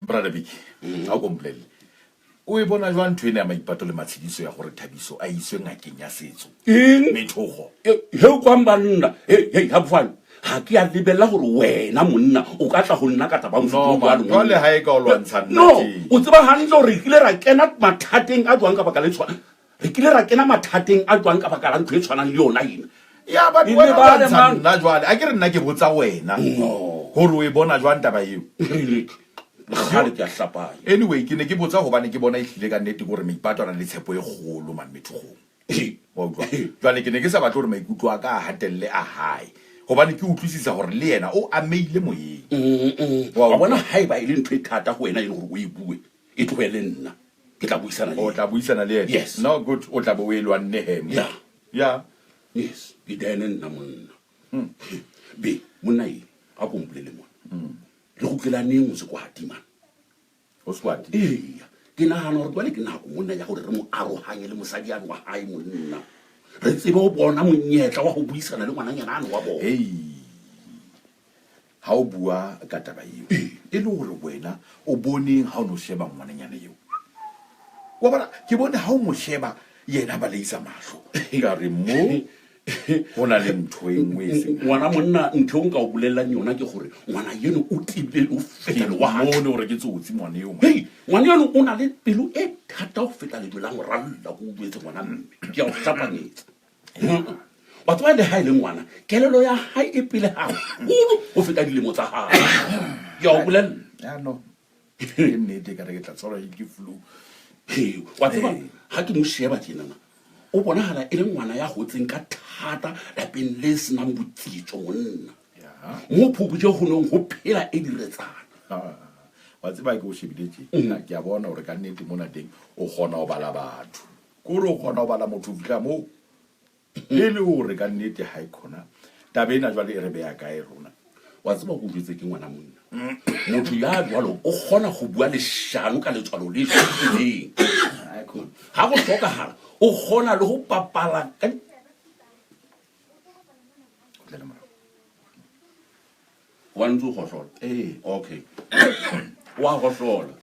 brother Biki a go mplele o e bona jwa ntwe ne ya maipato le matshidiso ya gore Thabiso a iswe ngakeng ya setso methogo he o kwa mbanna Habofanoe ha ke a lebella gore wena monna o ka tla go nna ka taba no jwale ha e ka o lwantsha nna no o tseba hantle gore re kile ra kena mathateng a jwang ka baka le tshwana re kile ra kena mathateng a jwang ka baka la ntho e tshwanang le yona ena ya ba wena nna jwale a ke re nna ke botsa wena gore o e bona jwang taba eo gale ke a hlapanya anyway ke ne ke botsa gobane ke bona e hlile ka nnete gore maipato ana le tshepo e golo man methogong wa utlwa jwale ke ne ke sa batle gore maikutlo a ka a hatelle a hae gobane ke utlwisisa gore le yena o ameile moyeng wa bona haeba e le ntho e thata go wena e le gore o e bue e tlogele nna ke tla buisana le o tla buisana le yena yes no good o tla bo o e lwanne heme ya yes ke dene nna monna be monna e a go mpolele mona le go tlela neng o se kwa timana o swati ke nagana gore kwale ke nako monna ya gore re mo arohanye le mosadi a wa hae monna re tsebe o bona monyetla wa go buisana le ngwananyana ane wa bona ha o bua ka taba eo e le gore wena o boneng ha o no sheba ngwananyana eo wa bona ke bone ha o mo sheba yena ba leisa mahlo ka re mo gona le ntho e nngwe e seng ngwana monna ntho o nka o bolelelang yona ke gore ngwana yeno o tibile o feta le wa mone gore ke tsotsi ngwana eo ngwana yeno o na le pelo e thata go feta lebelo la moralla go buetse ngwana mme ke a o hlapanyetsa wa tseba le ha e le ngwana kelelo ya hae e pele haholo go feta dilemo tsa gago ke a o bolelela no ke nnete ka re ke tla tshwarwa ke flu wa tseba ha ke mo sheba tjenana o bonagala e le ngwana ya gotseng ka thata lapeng le senang botsitso monna mo phokotse gonong go phela e diretsana wa tseba ke o shebile tje ke a bona gore ka nnete mona teng o kgona go bala batho kore o kgona go bala motho fitlha moo e le gore ka nnete ha e khona tabe ena jwale e re beya kae rona wa tseba go butse ke ngwana monna motho ya jwalo o kgona go bua leshano ka letswalo le tlileng ha go tlhokagala o kgona le go papala ka wa ntse o gohlola okay wa gohlola